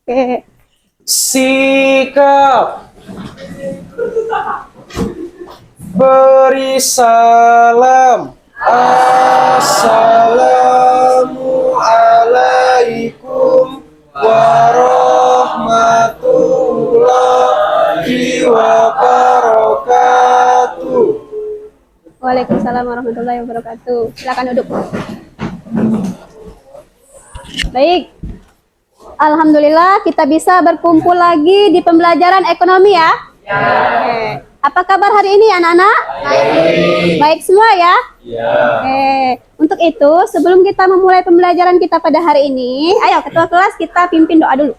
Oke. Sikap. Beri salam. Assalamualaikum warahmatullahi wabarakatuh. Waalaikumsalam warahmatullahi wabarakatuh. Silakan duduk. Baik. Alhamdulillah kita bisa berkumpul lagi di pembelajaran ekonomi ya. Oke. Apa kabar hari ini anak-anak? Baik semua ya? Oke. Untuk itu sebelum kita memulai pembelajaran kita pada hari ini, ayo ketua kelas kita pimpin doa dulu.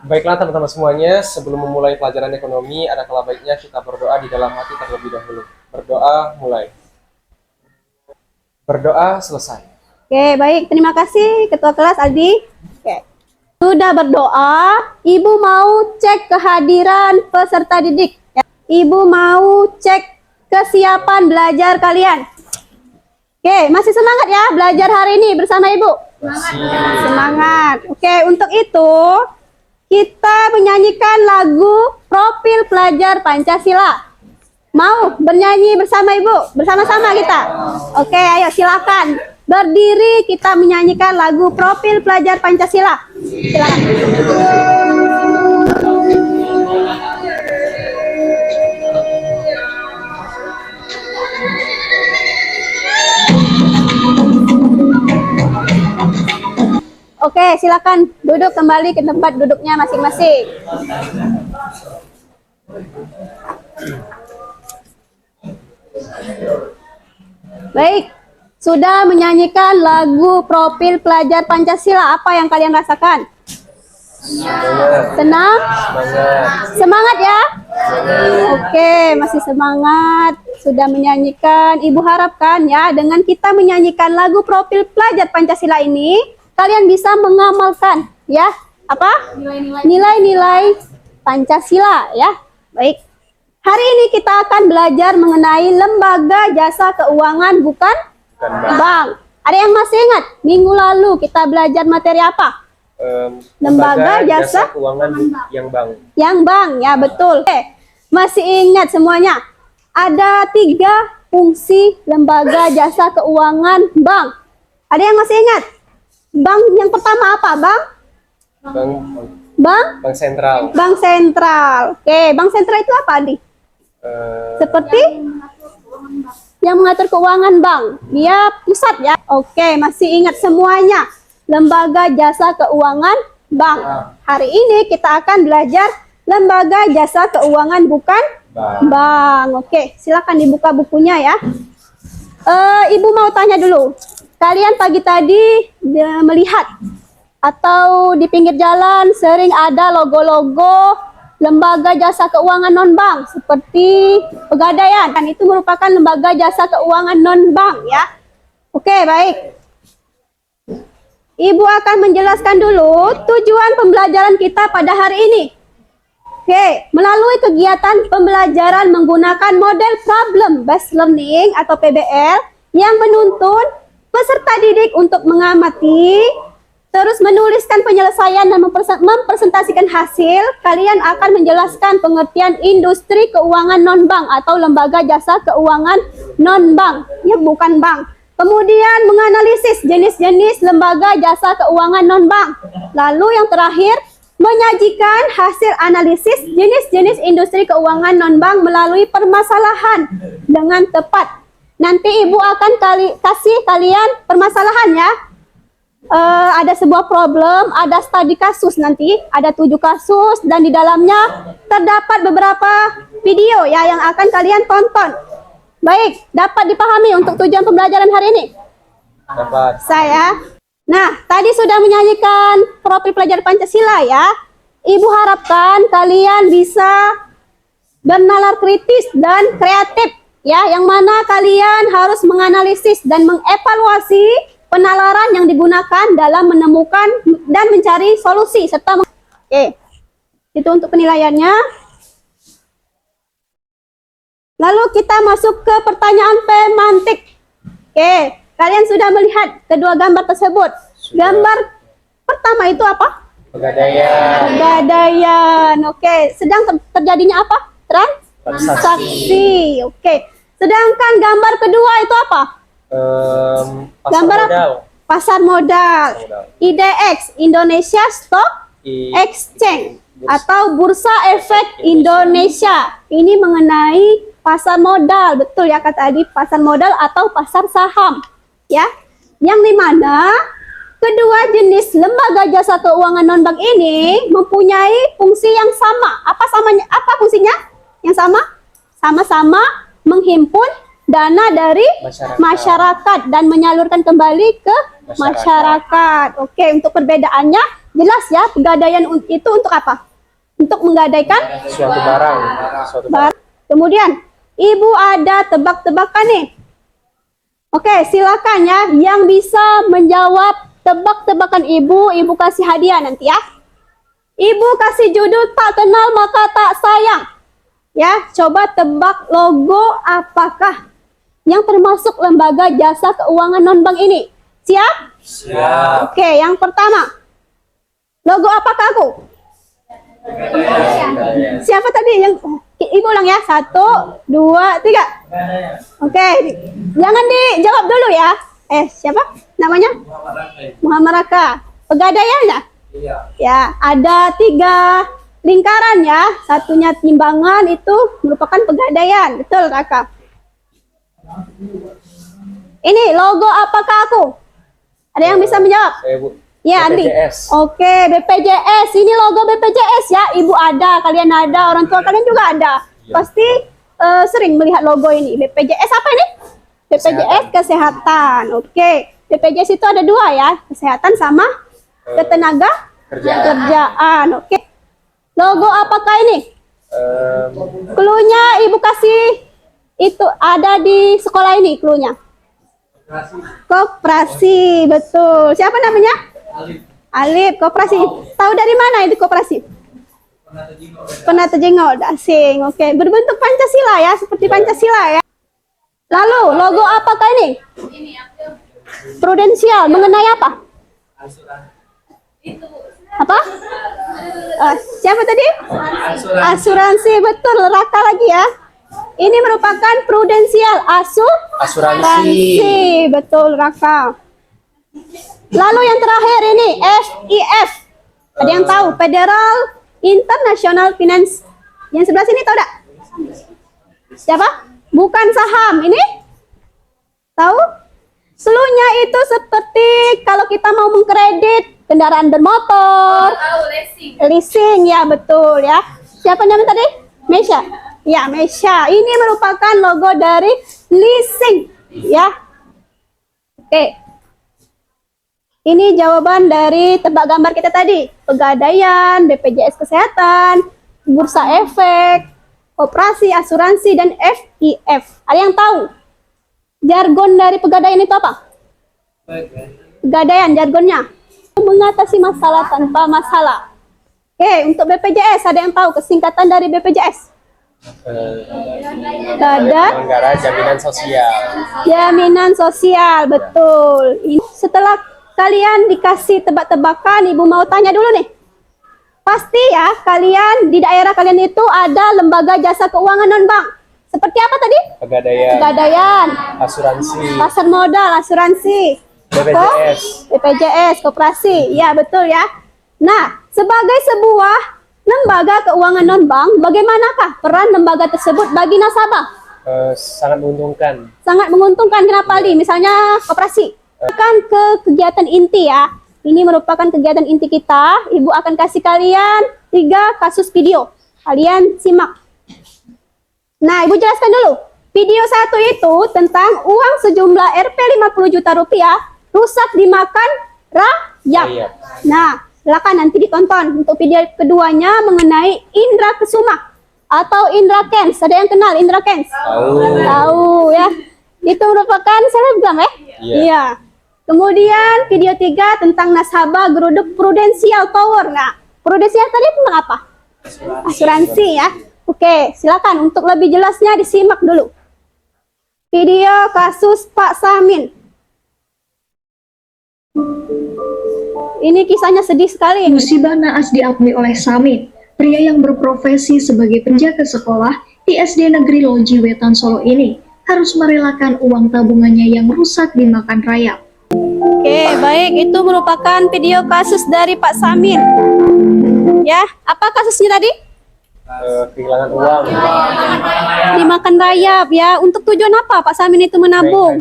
Baiklah teman-teman semuanya, sebelum memulai pelajaran ekonomi, ada kala baiknya kita berdoa di dalam hati terlebih dahulu. Berdoa mulai. Berdoa selesai. Oke, baik. Terima kasih Ketua Kelas Aldi. Oke. Sudah berdoa, Ibu mau cek kehadiran peserta didik. Ya. Ibu mau cek kesiapan belajar kalian. Oke, masih semangat ya belajar hari ini bersama Ibu? Semangat. Oke, untuk itu kita menyanyikan lagu Profil Pelajar Pancasila. Mau bernyanyi bersama Ibu? Bersama-sama kita? Oke, ayo silakan. Berdiri kita menyanyikan lagu Profil Pelajar Pancasila. Silakan. Oke, silakan duduk kembali ke tempat duduknya masing-masing. Baik. Sudah menyanyikan lagu Profil Pelajar Pancasila, apa yang kalian rasakan? Senang? Semangat ya? Oke, masih semangat. Sudah menyanyikan. Ibu harapkan ya, dengan kita menyanyikan lagu Profil Pelajar Pancasila ini, kalian bisa mengamalkan ya, apa? Nilai-nilai Pancasila ya. Baik. Hari ini kita akan belajar mengenai lembaga jasa keuangan bukan bank. Ada yang masih ingat minggu lalu kita belajar materi apa? Lembaga jasa keuangan yang bank. Yang bank, ya betul. Oke, masih ingat semuanya? Ada 3 fungsi lembaga jasa keuangan bank. Ada yang masih ingat? Bank yang pertama apa? Bank Sentral. Bank sentral. Oke, bank sentral itu apa, Andi? Seperti yang mengatur keuangan bank. Dia pusat ya. Oke, masih ingat semuanya. Lembaga jasa keuangan bank. Hari ini kita akan belajar lembaga jasa keuangan bukan bank. Oke, silakan dibuka bukunya ya. Ibu mau tanya dulu. Kalian pagi tadi melihat atau di pinggir jalan sering ada logo-logo lembaga jasa keuangan non-bank seperti Pegadaian, kan itu merupakan lembaga jasa keuangan non-bank ya. Oke, baik. Ibu akan menjelaskan dulu tujuan pembelajaran kita pada hari ini. Oke, melalui kegiatan pembelajaran menggunakan model problem based learning atau PBL yang menuntun peserta didik untuk mengamati, terus menuliskan penyelesaian dan mempresentasikan hasil. Kalian akan menjelaskan pengertian industri keuangan non-bank atau lembaga jasa keuangan non-bank, ya bukan bank. Kemudian menganalisis jenis-jenis lembaga jasa keuangan non-bank. Lalu yang terakhir, menyajikan hasil analisis jenis-jenis industri keuangan non-bank melalui permasalahan dengan tepat. Nanti Ibu akan kasih kalian permasalahan ya. Ada sebuah problem, ada studi kasus nanti, ada 7 kasus dan di dalamnya terdapat beberapa video ya yang akan kalian tonton. Baik, dapat dipahami untuk tujuan pembelajaran hari ini? Dapat. Saya. Nah, tadi sudah menyanyikan Profil Pelajar Pancasila ya. Ibu harapkan kalian bisa bernalar kritis dan kreatif ya, yang mana kalian harus menganalisis dan mengevaluasi penalaran yang digunakan dalam menemukan dan mencari solusi serta Oke. Itu untuk penilaiannya. Lalu kita masuk ke pertanyaan pemantik. Oke, kalian sudah melihat kedua gambar tersebut. Gambar pertama itu apa? Pegadaian. Pegadaian. Oke, sedang terjadinya apa? Transaksi. Oke. Sedangkan gambar kedua itu apa? Pasar Gambar apa? modal. Pasar modal. IDX, Indonesia Stock Exchange atau Bursa Efek Indonesia. Ini mengenai pasar modal, betul ya kata tadi, pasar modal atau pasar saham, ya. Yang dimana kedua jenis lembaga jasa keuangan non-bank ini mempunyai fungsi yang sama. Apa samanya? Apa fungsinya? Yang sama? Sama-sama menghimpun dana dari masyarakat dan menyalurkan kembali ke masyarakat. Oke, untuk perbedaannya jelas ya, pegadaian itu untuk apa? Untuk menggadaikan Suatu barang. Kemudian, Ibu ada tebak-tebakan nih. Oke, silakan ya yang bisa menjawab tebak-tebakan Ibu kasih hadiah nanti ya. Ibu kasih judul tak kenal maka tak sayang. Ya, coba tebak logo apakah yang termasuk lembaga jasa keuangan non-bank ini. Siap? Siap. Oke, yang pertama. Logo apakah aku? Siapa tadi yang Ibu ulang ya? 1, 2, 3. Oke, jangan dijawab dulu ya. Siapa namanya? Muhammad Raka. Pegadaian ya? Iya. Ya, ada 3 lingkaran ya. Satunya timbangan, itu merupakan pegadaian. Betul, Raka. Ini logo apakah aku? Ada yang bisa menjawab? Bu. Ya, Andi. BPJS. Oke, BPJS. Ini logo BPJS ya. Ibu ada, kalian ada, orang tua kalian juga ada. Ya. Pasti sering melihat logo ini. BPJS apa ini? BPJS Kesehatan. Oke. BPJS itu ada 2 ya. Kesehatan sama ketenaga kerjaan. Oke. Logo apakah ini? Cluenya Ibu kasih itu ada di sekolah ini cluenya. Koperasi, betul. Siapa namanya? Alif, koperasi. Tahu dari mana itu koperasi? Penata Jenggot, asing. Oke, berbentuk Pancasila ya, seperti Pancasila ya. Lalu, logo apakah ini? Prudensial, mengenai apa? Apa? Siapa tadi? Asuransi, betul. Raka lagi ya. Ini merupakan prudensial, asuransi. Betul, Raka. Lalu yang terakhir ini FIF. Ada yang tahu? Federal International Finance. Yang sebelah sini tahu enggak? Siapa? Bukan saham. Ini? Tahu? Cluenya itu seperti kalau kita mau mengkredit kendaraan bermotor. Leasing, ya betul ya. Siapa namanya tadi? Mesha. Ya, Mesha. Ini merupakan logo dari leasing, ya. Oke. Ini jawaban dari tebak gambar kita tadi. Pegadaian, BPJS Kesehatan, Bursa Efek, Koperasi, Asuransi, dan FIF. Ada yang tahu? Jargon dari pegadaian itu apa? Pegadaian, jargonnya. Mengatasi masalah tanpa masalah. Oke, untuk BPJS, ada yang tahu kesingkatan dari BPJS? Penyelenggara jaminan sosial. Jaminan sosial, betul. Setelah kalian dikasih tebak-tebakan, Ibu mau tanya dulu nih. Pasti ya, kalian di daerah kalian itu ada lembaga jasa keuangan non-bank. Seperti apa tadi? Pegadaian, Asuransi. pasar modal, asuransi, BPJS, koperasi. Ya, betul ya. Nah, sebagai sebuah lembaga keuangan non-bank, bagaimanakah peran lembaga tersebut bagi nasabah? Sangat menguntungkan. Sangat menguntungkan. Kenapa, Li? Misalnya koperasi. Akan ke kegiatan inti ya. Ini merupakan kegiatan inti kita. Ibu akan kasih kalian 3 kasus video. Kalian simak. Nah, Ibu jelaskan dulu. Video 1 itu tentang uang sejumlah Rp 50 juta rusak dimakan rayap. Nah, silakan nanti ditonton. Untuk video keduanya mengenai Indra Kesuma atau Indra Kents. Ada yang kenal Indra Kents? Tahu ya. Itu merupakan selebgram ya? Iya. Kemudian video 3 tentang nasabah geruduk Prudential Tower. Nah, Prudential tadi tentang apa? Asuransi ya. Oke, silakan untuk lebih jelasnya disimak dulu. Video kasus Pak Samin. ini kisahnya sedih sekali. Musibah naas diakui oleh Samin, pria yang berprofesi sebagai penjaga sekolah di SD Negeri Loji Wetan Solo ini harus merelakan uang tabungannya yang rusak dimakan rayap. Oke, baik, itu merupakan video kasus dari Pak Samin. Ya, apa kasusnya tadi? Kehilangan uang. Dimakan rayap ya. Untuk tujuan apa Pak Samin itu menabung?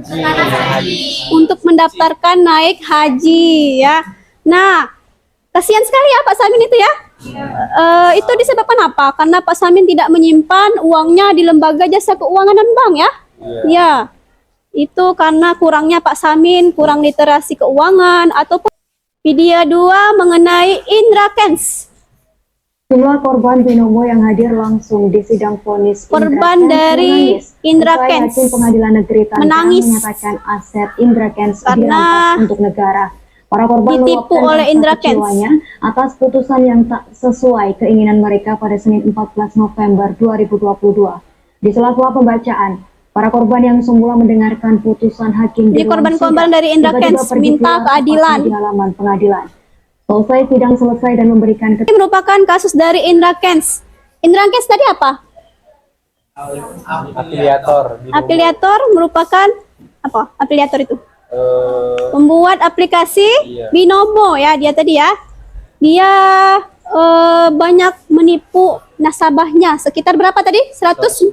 Untuk mendaftarkan naik haji ya. Nah, kasihan sekali ya Pak Samin itu ya. Itu disebabkan apa? Karena Pak Samin tidak menyimpan uangnya di lembaga jasa keuangan dan bank ya. Ya, itu karena kurangnya Pak Samin, kurang literasi keuangan ataupun. Video 2 mengenai Indra Kents. Jumlah korban binomo yang hadir langsung di sidang vonis Korban dari Indra Usai Kents Hakim Pengadilan Negeri Tangerang menangis menyatakan aset Indra Kents karena dirampas untuk negara. Para korban ditipu meluapkan oleh rasa Indra Kents kecewanya atas putusan yang tak sesuai keinginan mereka pada Senin 14 November 2022. Di sela-sela pembacaan, para korban yang semula mendengarkan putusan hakim Jadi di ruang korban-korban sidang, dari Indra tiba-tiba Kents pergi minta keluar keadilan. di halaman pengadilan. Selesai sidang selesai dan memberikan Ini merupakan kasus dari Indra Kents. Indra Kents tadi apa? Afiliator. Binomo. Afiliator merupakan apa? Afiliator itu pembuat aplikasi Iya. Binomo ya, dia tadi ya. Dia banyak menipu nasabahnya, sekitar berapa tadi? 144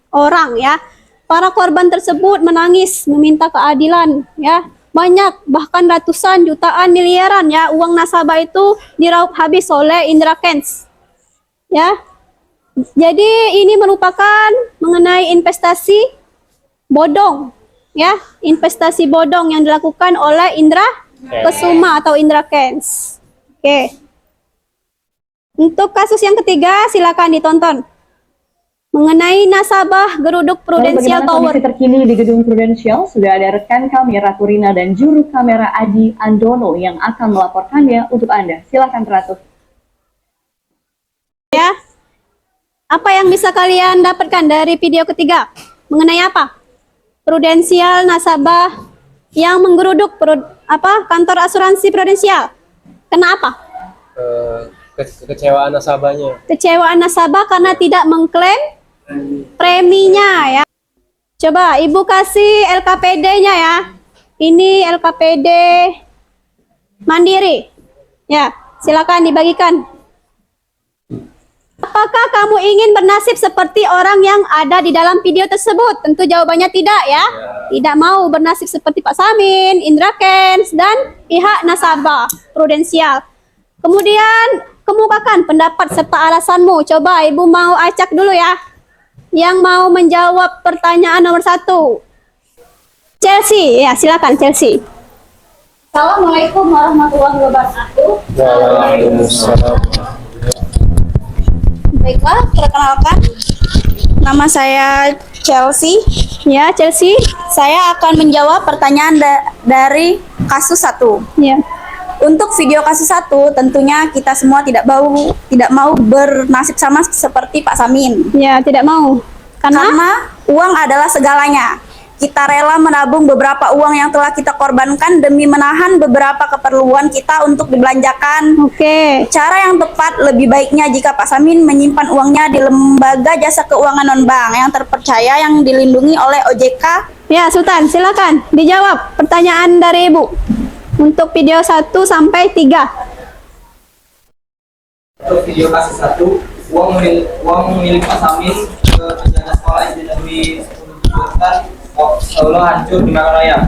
orang ya. Para korban tersebut menangis meminta keadilan ya. Banyak, bahkan ratusan, jutaan, miliaran ya uang nasabah itu diraup habis oleh Indra Kents. Ya. Jadi ini merupakan mengenai investasi bodong ya, investasi bodong yang dilakukan oleh Indra Kesuma atau Indra Kents. Oke. Untuk kasus yang ketiga silakan ditonton. Mengenai nasabah Geruduk Prudential Bagaimana Tower. kondisi terkini di Gedung Prudential? Sudah ada rekan kami Ratu Rina dan juru kamera Adi Andono yang akan melaporkannya untuk Anda. Silakan Ratu. Ya. Apa yang bisa kalian dapatkan dari video ketiga? Mengenai apa? Prudential nasabah yang menggeruduk kantor asuransi Prudential. Kenapa? Kekecewaan nasabahnya. Kecewaan nasabah karena tidak mengklaim preminya ya. Coba Ibu kasih LKPD-nya ya. Ini LKPD Mandiri. Ya, silakan dibagikan. Apakah kamu ingin bernasib seperti orang yang ada di dalam video tersebut? Tentu jawabannya tidak ya. Tidak mau bernasib seperti Pak Samin, Indra Kents, dan pihak nasabah Prudential. Kemudian kemukakan pendapat serta alasanmu. Coba Ibu mau acak dulu ya. Yang mau menjawab pertanyaan nomor 1. Chelsea, ya silakan Chelsea. Assalamualaikum warahmatullahi wabarakatuh. Waalaikumsalam. Baiklah, perkenalkan, nama saya Chelsea. Ya, Chelsea. Saya akan menjawab pertanyaan dari kasus 1. Ya. Untuk video kasus 1, tentunya kita semua tidak mau bernasib sama seperti Pak Samin. Ya, tidak mau. Karena uang adalah segalanya. Kita rela menabung beberapa uang yang telah kita korbankan demi menahan beberapa keperluan kita untuk dibelanjakan. Oke. Cara yang tepat lebih baiknya jika Pak Samin menyimpan uangnya di lembaga jasa keuangan non-bank yang terpercaya yang dilindungi oleh OJK. Ya, Sultan, silakan dijawab pertanyaan dari Ibu. Untuk video 1 sampai 3. Untuk video kasus 1, uang milik Pak Samin ke penjaga sekolah SD Negeri 10 Solo hancur dimakan rayap.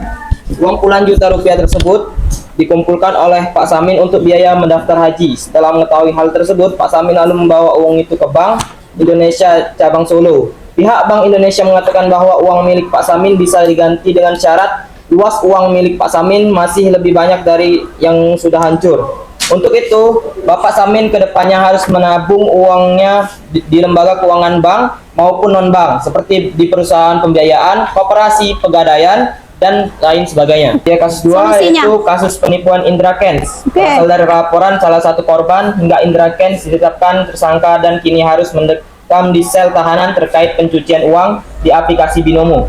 Uang puluhan juta rupiah tersebut dikumpulkan oleh Pak Samin untuk biaya mendaftar haji. Setelah mengetahui hal tersebut, Pak Samin lalu membawa uang itu ke Bank Indonesia cabang Solo. Pihak Bank Indonesia mengatakan bahwa uang milik Pak Samin bisa diganti dengan syarat luas uang milik Pak Samin masih lebih banyak dari yang sudah hancur. Untuk itu, Bapak Samin kedepannya harus menabung uangnya di lembaga keuangan bank maupun non-bank, seperti di perusahaan pembiayaan, koperasi, pegadaian, dan lain sebagainya. Ya, kasus 2 yaitu kasus penipuan Indra Kents. Berasal dari laporan salah satu korban hingga Indra Kents ditetapkan tersangka dan kini harus mendekam di sel tahanan terkait pencucian uang di aplikasi Binomo.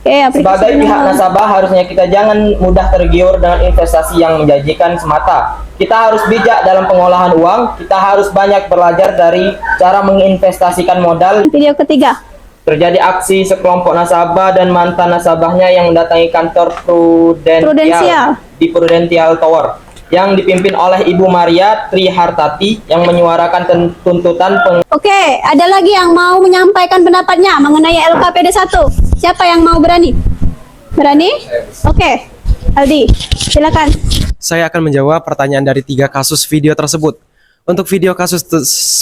aplikasi Sebagai pihak penuh. nasabah, harusnya kita jangan mudah tergiur dengan investasi yang menjanjikan semata. Kita harus bijak dalam pengolahan uang. Kita harus banyak belajar dari cara menginvestasikan modal. Video ketiga. Terjadi aksi sekelompok nasabah dan mantan nasabahnya yang mendatangi kantor Prudential di Prudential Tower yang dipimpin oleh Ibu Maria Trihartati yang menyuarakan tuntutan Oke, ada lagi yang mau menyampaikan pendapatnya mengenai LKPD 1. Siapa yang mau berani? Berani? Oke, Aldi, silakan. Saya akan menjawab pertanyaan dari 3 kasus video tersebut. Untuk video kasus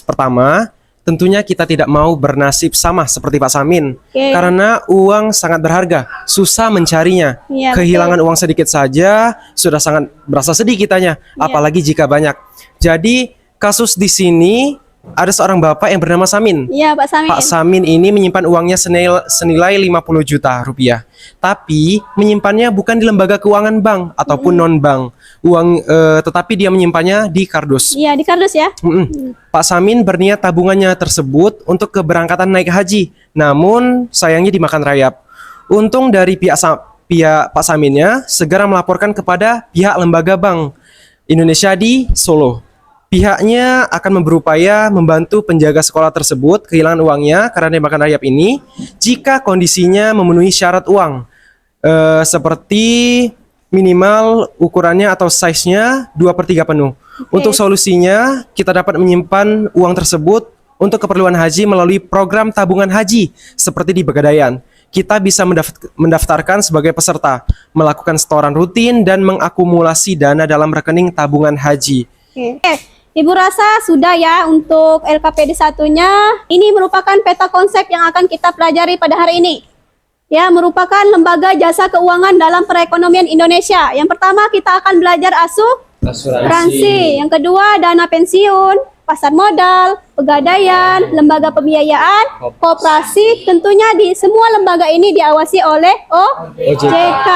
pertama, tentunya kita tidak mau bernasib sama seperti Pak Samin. Oke. Karena uang sangat berharga, susah mencarinya. Iya, Kehilangan uang sedikit saja sudah sangat berasa sedih kitanya, Iya. apalagi jika banyak. Jadi kasus di sini ada seorang bapak yang bernama Samin. Iya, Pak Samin. Pak Samin ini menyimpan uangnya senilai 50 juta rupiah. Tapi menyimpannya bukan di lembaga keuangan bank ataupun non-bank. Tetapi dia menyimpannya di kardus. Iya, di kardus ya. Pak Samin berniat tabungannya tersebut untuk keberangkatan naik haji. Namun sayangnya dimakan rayap. Untung dari pihak Pak Saminnya segera melaporkan kepada pihak lembaga Bank Indonesia di Solo. Pihaknya akan berupaya membantu penjaga sekolah tersebut kehilangan uangnya karena dimakan rayap ini jika kondisinya memenuhi syarat uang seperti minimal ukurannya atau size-nya 2/3 penuh. Untuk solusinya kita dapat menyimpan uang tersebut untuk keperluan haji melalui program tabungan haji seperti di Pegadaian. Kita bisa mendaftarkan sebagai peserta, melakukan setoran rutin dan mengakumulasi dana dalam rekening tabungan haji. Oke. Ibu rasa sudah ya untuk LKPD 1-nya. Ini merupakan peta konsep yang akan kita pelajari pada hari ini. Ya, merupakan lembaga jasa keuangan dalam perekonomian Indonesia. Yang pertama kita akan belajar asuransi. Yang kedua dana pensiun, pasar modal, pegadaian, lembaga pembiayaan, koperasi. Tentunya di semua lembaga ini diawasi oleh OJK,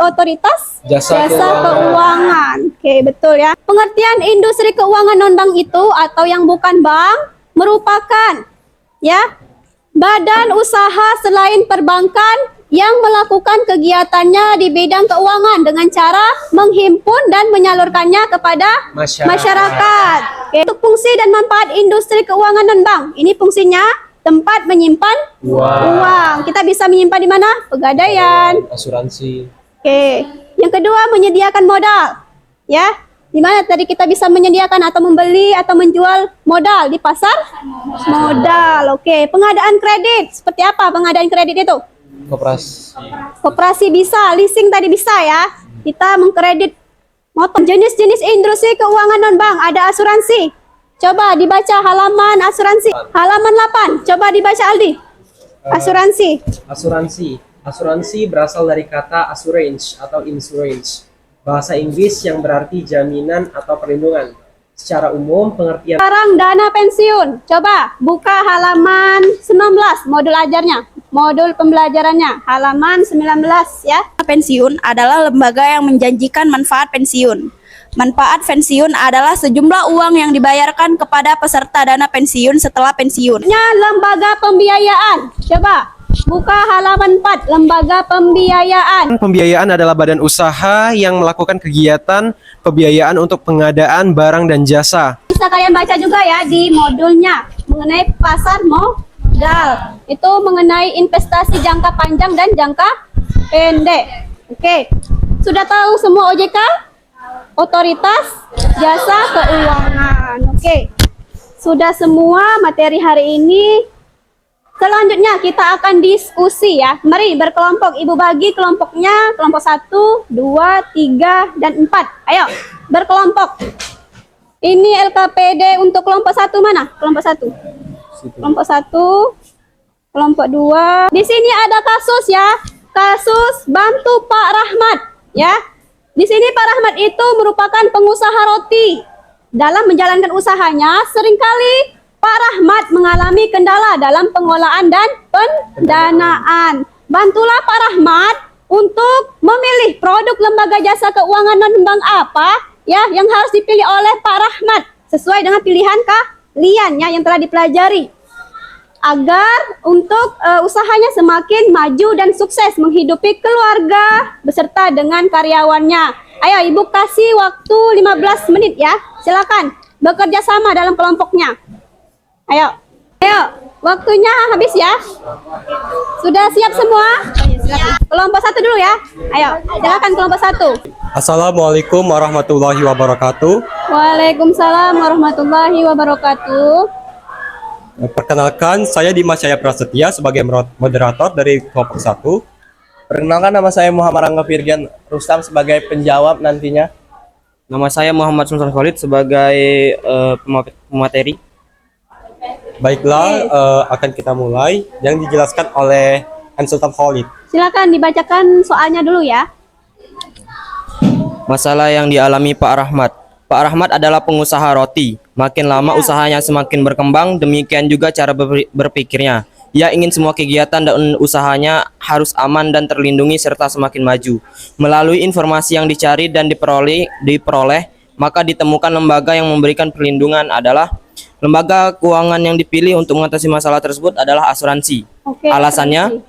Otoritas Jasa Keuangan. Oke, betul ya. Pengertian industri keuangan non-bank itu atau yang bukan bank merupakan ya badan usaha selain perbankan yang melakukan kegiatannya di bidang keuangan dengan cara menghimpun dan menyalurkannya kepada masyarakat. Oke. Untuk fungsi dan manfaat industri keuangan non-bank, ini fungsinya tempat menyimpan uang. Kita bisa menyimpan di mana? Pegadaian, Asuransi. Oke. Yang kedua menyediakan modal. Ya, di mana tadi kita bisa menyediakan atau membeli atau menjual modal di pasar modal. Oke. Pengadaan kredit. Seperti apa pengadaan kredit itu? Koperasi bisa, leasing tadi bisa ya. Kita mengkredit motor. Jenis-jenis industri keuangan non-bank ada asuransi. Coba dibaca halaman asuransi. Halaman 8. Coba dibaca Aldi. Asuransi berasal dari kata assurance atau insurance. Bahasa Inggris yang berarti jaminan atau perlindungan. Secara umum pengertian Sekarang dana pensiun. Coba buka halaman 19 modul pembelajarannya halaman 19 ya. Pensiun adalah lembaga yang menjanjikan manfaat pensiun. Manfaat pensiun adalah sejumlah uang yang dibayarkan kepada peserta dana pensiun setelah pensiun. Lembaga pembiayaan. Coba buka halaman 4 lembaga pembiayaan. Pembiayaan adalah badan usaha yang melakukan kegiatan pembiayaan untuk pengadaan barang dan jasa. Bisa kalian baca juga ya di modulnya mengenai pasar modal. Itu mengenai investasi jangka panjang dan jangka pendek. Oke. Sudah tahu semua OJK? Otoritas Jasa Keuangan. Oke. Sudah semua materi hari ini. Selanjutnya kita akan diskusi ya. Mari berkelompok. Ibu bagi kelompoknya kelompok 1, 2, 3, dan 4. Ayo berkelompok. Ini LKPD untuk kelompok 1 mana? Kelompok 1. Kelompok 1, kelompok 2. Di sini ada kasus ya. Kasus bantu Pak Rahmat ya. Di sini Pak Rahmat itu merupakan pengusaha roti. Dalam menjalankan usahanya seringkali Pak Rahmat mengalami kendala dalam pengelolaan dan pendanaan. Bantulah Pak Rahmat untuk memilih produk lembaga jasa keuangan non-bank apa ya yang harus dipilih oleh Pak Rahmat sesuai dengan pilihan kalian ya yang telah dipelajari. agar untuk usahanya semakin maju dan sukses menghidupi keluarga beserta dengan karyawannya. Ayo Ibu kasih waktu 15 menit ya. Silakan bekerja sama dalam kelompoknya. Ayo. Waktunya habis ya. Sudah siap semua? Silakan. Kelompok 1 dulu ya. Ayo, silakan kelompok 1. Assalamualaikum warahmatullahi wabarakatuh. Waalaikumsalam warahmatullahi wabarakatuh. Perkenalkan, saya Dimas Jaya Prasetya sebagai moderator dari kelompok 1. Perkenalkan, nama saya Muhammad Rangga Firjan Rustam sebagai penjawab nantinya. Nama saya Muhammad Sultan Khalid sebagai pemateri. Baiklah, akan kita mulai yang dijelaskan oleh An Sultan Khalid. Silakan dibacakan soalnya dulu ya. Masalah yang dialami Pak Rahmat. Pak Rahmat adalah pengusaha roti. Makin lama usahanya semakin berkembang, demikian juga cara berpikirnya. Ia ingin semua kegiatan dan usahanya harus aman dan terlindungi serta semakin maju. Melalui informasi yang dicari dan diperoleh, maka ditemukan lembaga yang memberikan perlindungan adalah lembaga keuangan yang dipilih untuk mengatasi masalah tersebut adalah asuransi. Alasannya,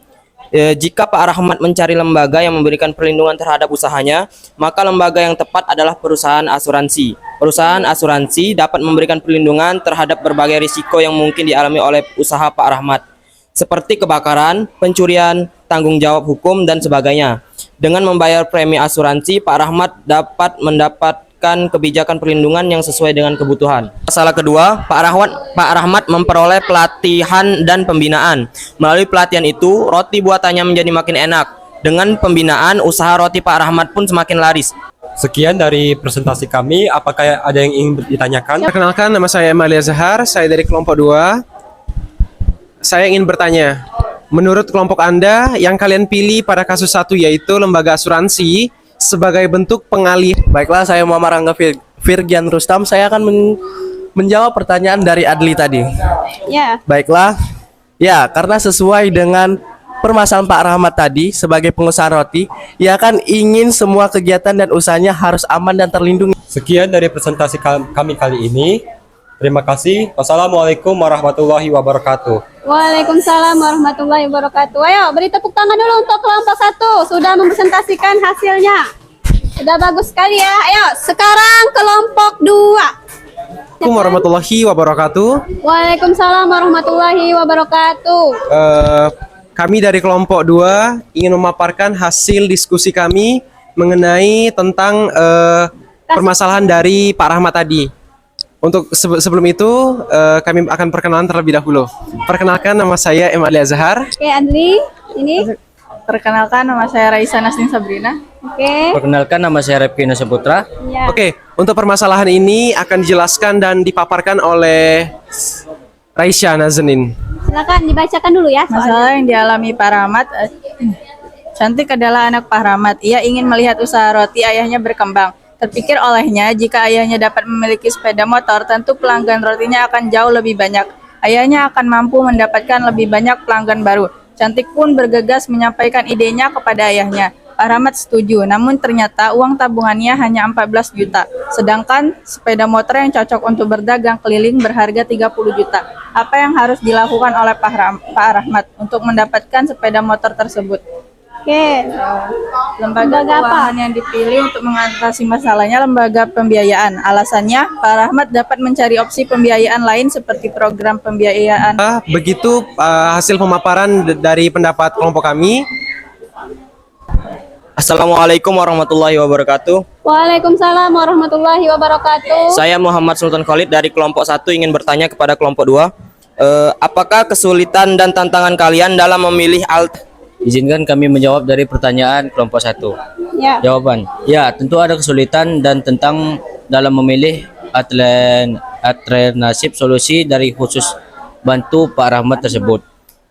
jika Pak Rahmat mencari lembaga yang memberikan perlindungan terhadap usahanya, maka lembaga yang tepat adalah perusahaan asuransi. Perusahaan asuransi dapat memberikan perlindungan terhadap berbagai risiko yang mungkin dialami oleh usaha Pak Rahmat, seperti kebakaran, pencurian, tanggung jawab hukum, dan sebagainya. Dengan membayar premi asuransi, Pak Rahmat dapat mendapatkan kebijakan perlindungan yang sesuai dengan kebutuhan. Masalah kedua, Pak Rahmat memperoleh pelatihan dan pembinaan. Melalui pelatihan itu, roti buatannya menjadi makin enak. Dengan pembinaan, usaha roti Pak Rahmat pun semakin laris. Sekian dari presentasi kami. Apakah ada yang ingin ditanyakan? Perkenalkan, nama saya Emalia Zahar, saya dari kelompok 2. Saya ingin bertanya, menurut kelompok Anda, yang kalian pilih pada kasus 1 yaitu lembaga asuransi sebagai bentuk pengalih. Baiklah, saya Muhammad Rangga Firjan Rustam. Saya akan menjawab pertanyaan dari Adli tadi. Ya. Baiklah, ya karena sesuai dengan permasalahan Pak Rahmat tadi sebagai pengusaha roti, ia kan ingin semua kegiatan dan usahanya harus aman dan terlindungi. Sekian dari presentasi kami kali ini. Terima kasih. Wassalamualaikum warahmatullahi wabarakatuh. Waalaikumsalam warahmatullahi wabarakatuh. Ayo beri tepuk tangan dulu untuk kelompok 1 sudah mempresentasikan hasilnya. Sudah bagus sekali ya. Ayo sekarang kelompok 2. Assalamualaikum warahmatullahi wabarakatuh. Waalaikumsalam warahmatullahi wabarakatuh. Kami dari kelompok 2 ingin memaparkan hasil diskusi kami mengenai tentang permasalahan dari Pak Rahmat tadi. Untuk sebelum itu, kami akan perkenalan terlebih dahulu. Perkenalkan, nama saya Emalia Zahar. Oke, Andri, ini. Perkenalkan, nama saya Raisa Nastin Sabrina. Oke. Perkenalkan, nama saya Repki Saputra. Ya. Oke, untuk permasalahan ini akan dijelaskan dan dipaparkan oleh Raisya Nazanin. Silakan dibacakan dulu ya. Masalah yang dialami Pak Rahmat. Cantik adalah anak Pak Rahmat. Ia ingin melihat usaha roti ayahnya berkembang. Terpikir olehnya, jika ayahnya dapat memiliki sepeda motor, tentu pelanggan rotinya akan jauh lebih banyak. Ayahnya akan mampu mendapatkan lebih banyak pelanggan baru. Cantik pun bergegas menyampaikan idenya kepada ayahnya. Pak Rahmat setuju, namun ternyata uang tabungannya hanya 14 juta. Sedangkan sepeda motor yang cocok untuk berdagang keliling berharga 30 juta. Apa yang harus dilakukan oleh Pak Rahmat untuk mendapatkan sepeda motor tersebut? Oke. Lembaga keuangan yang dipilih untuk mengatasi masalahnya lembaga pembiayaan. Alasannya, Pak Rahmat dapat mencari opsi pembiayaan lain seperti program pembiayaan. Begitu hasil pemaparan dari pendapat kelompok kami. Assalamualaikum warahmatullahi wabarakatuh. Waalaikumsalam warahmatullahi wabarakatuh. Saya Muhammad Sultan Khalid dari kelompok 1 ingin bertanya kepada kelompok 2. Apakah kesulitan dan tantangan kalian dalam memilih Izinkan kami menjawab dari pertanyaan kelompok 1. Ya. Jawaban. Ya, tentu ada kesulitan dan tentang dalam memilih alternatif solusi dari khusus bantu Pak Rahmat tersebut.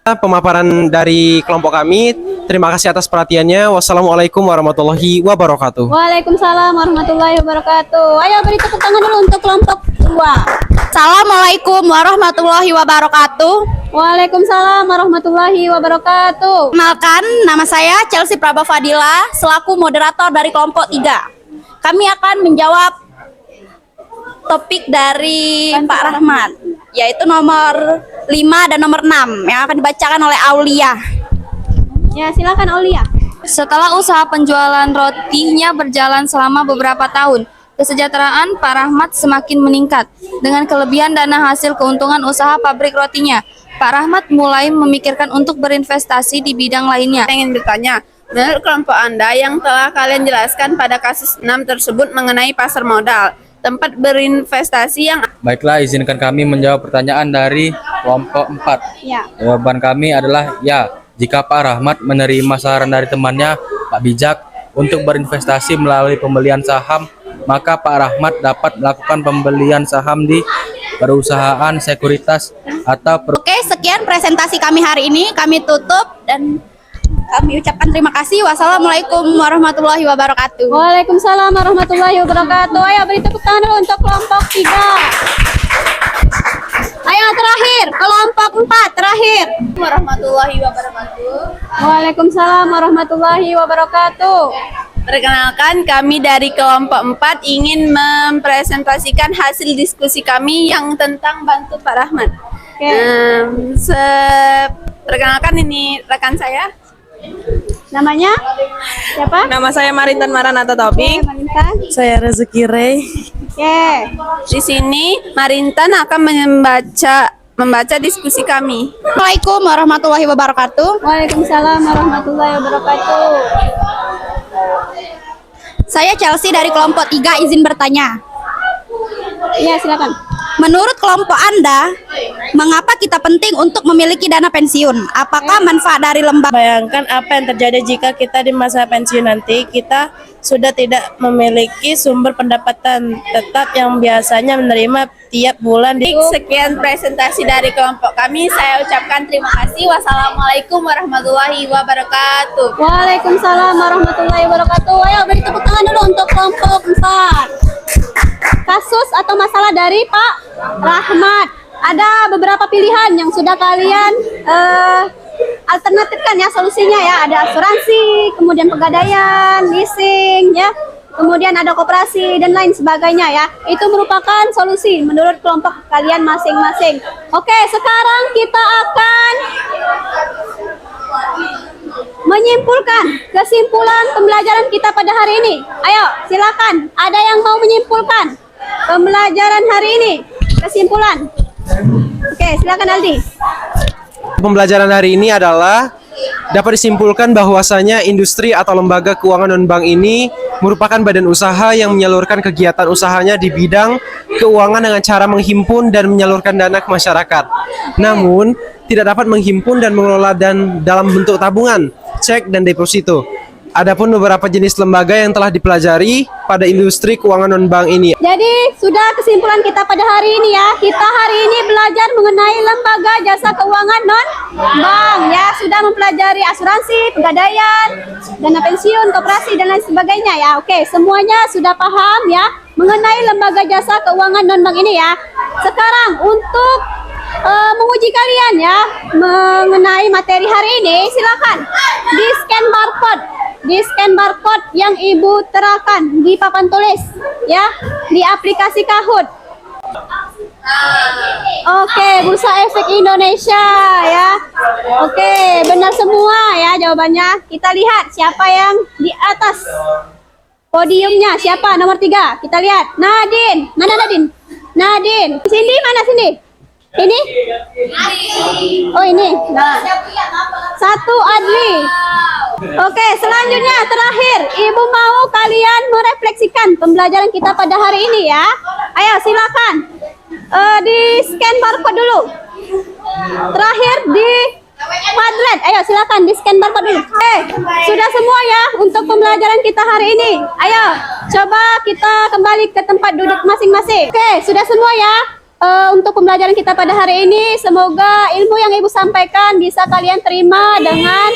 Pemaparan dari kelompok kami. Terima kasih atas perhatiannya. Wassalamualaikum warahmatullahi wabarakatuh. Waalaikumsalam warahmatullahi wabarakatuh. Ayo beri tepuk tangan dulu untuk kelompok 2. Assalamualaikum warahmatullahi wabarakatuh. Waalaikumsalam warahmatullahi wabarakatuh. Kenalkan, nama saya Chelsea Praba Fadila selaku moderator dari kelompok 3. Kami akan menjawab topik dari Pak Rahmat. yaitu nomor 5 dan nomor 6 yang akan dibacakan oleh Aulia. Ya, silakan Aulia. Setelah usaha penjualan rotinya berjalan selama beberapa tahun, kesejahteraan Pak Rahmat semakin meningkat. Dengan kelebihan dana hasil keuntungan usaha pabrik rotinya, Pak Rahmat mulai memikirkan untuk berinvestasi di bidang lainnya. Saya ingin bertanya, menurut kelompok Anda yang telah kalian jelaskan pada kasus 6 tersebut mengenai pasar modal, tempat berinvestasi yang... Baiklah, izinkan kami menjawab pertanyaan dari kelompok 4. Ya. Jawaban kami adalah ya. Jika Pak Rahmat menerima saran dari temannya, Pak Bijak, untuk berinvestasi melalui pembelian saham, maka Pak Rahmat dapat melakukan pembelian saham di perusahaan sekuritas atau Oke, sekian presentasi kami hari ini. Kami tutup dan kami ucapkan terima kasih. Wassalamualaikum warahmatullahi wabarakatuh. Waalaikumsalam warahmatullahi wabarakatuh. Ayo beri tepuk tangan dulu untuk kelompok 3. Ayo terakhir, kelompok 4 terakhir. Warahmatullahi wabarakatuh. Waalaikumsalam warahmatullahi wabarakatuh. Perkenalkan, kami dari kelompok 4 ingin mempresentasikan hasil diskusi kami yang tentang bantu Pak Rahmat. Perkenalkan, ini rekan saya. Namanya siapa? Nama saya Marintan Maranata Taufik. Marintan. Saya Rezeki Rey. Oke. Di sini Marintan akan membaca diskusi kami. Assalamualaikum warahmatullahi wabarakatuh. Waalaikumsalam warahmatullahi wabarakatuh. Saya Chelsea dari kelompok 3 izin bertanya. Iya, silakan. Menurut kelompok Anda, mengapa kita penting untuk memiliki dana pensiun? Apakah manfaat dari lembaga? Bayangkan apa yang terjadi jika kita di masa pensiun nanti kita sudah tidak memiliki sumber pendapatan tetap yang biasanya menerima tiap bulan. Sekian presentasi dari kelompok kami. Saya ucapkan terima kasih. Wassalamualaikum warahmatullahi wabarakatuh. Waalaikumsalam warahmatullahi wabarakatuh. Ayo beri tepuk tangan dulu untuk kelompok 4. Kasus atau masalah dari Pak Rahmat. Ada beberapa pilihan yang sudah kalian alternatifkan ya solusinya ya. Ada asuransi, kemudian pegadaian, leasing ya. Kemudian ada koperasi dan lain sebagainya ya. Itu merupakan solusi menurut kelompok kalian masing-masing. Oke, sekarang kita akan menyimpulkan kesimpulan pembelajaran kita pada hari ini. Ayo, silakan. Ada yang mau menyimpulkan pembelajaran hari ini? Kesimpulan. Oke, silakan Aldi. Pembelajaran hari ini adalah dapat disimpulkan bahwasanya industri atau lembaga keuangan non-bank ini merupakan badan usaha yang menyalurkan kegiatan usahanya di bidang keuangan dengan cara menghimpun dan menyalurkan dana ke masyarakat. Namun, tidak dapat menghimpun dan mengelola dan dalam bentuk tabungan, cek, dan deposito. Adapun beberapa jenis lembaga yang telah dipelajari pada industri keuangan non-bank ini. Jadi, sudah kesimpulan kita pada hari ini ya. Kita hari ini belajar mengenai lembaga jasa keuangan non-bank ya. Sudah mempelajari asuransi, pegadaian, dana pensiun, koperasi, dan lain sebagainya ya. Oke, semuanya sudah paham ya mengenai lembaga jasa keuangan non-bank ini ya. Sekarang untuk menguji kalian ya mengenai materi hari ini, silakan di scan barcode yang ibu terakan di papan tulis ya di aplikasi Kahoot. Oke, Bursa Efek Indonesia ya. Oke, benar semua ya jawabannya. Kita lihat siapa yang di atas podiumnya, siapa nomor 3. Kita lihat Nadine. Mana Nadine? Nadine. Cindy mana Cindy? Ini? Oh ini. Nah. 1 Adli. Oke, selanjutnya terakhir, Ibu mau kalian merefleksikan pembelajaran kita pada hari ini ya. Ayo silakan. Di scan barcode dulu. Terakhir di Padlet. Ayo silakan di scan barcode dulu. Sudah semua ya untuk pembelajaran kita hari ini. Ayo, coba kita kembali ke tempat duduk masing-masing. Oke, sudah semua ya. Untuk pembelajaran kita pada hari ini, semoga ilmu yang Ibu sampaikan bisa kalian terima dengan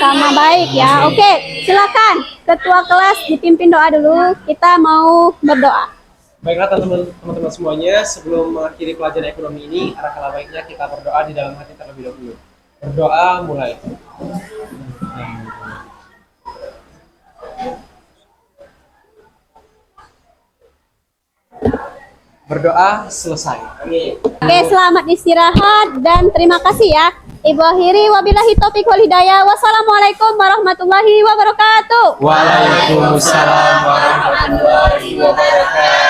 sama baik ya. Oke, silakan ketua kelas dipimpin doa dulu. Kita mau berdoa. Baiklah teman-teman semuanya, sebelum mengakhiri pelajaran ekonomi ini, alangkah baiknya kita berdoa di dalam hati terlebih dahulu. Berdoa mulai. Berdoa selesai. Oke, selamat istirahat dan terima kasih ya. Ibu akhiri wabillahi taufiq wal hidayah. Wassalamualaikum warahmatullahi wabarakatuh. Waalaikumsalam warahmatullahi wabarakatuh.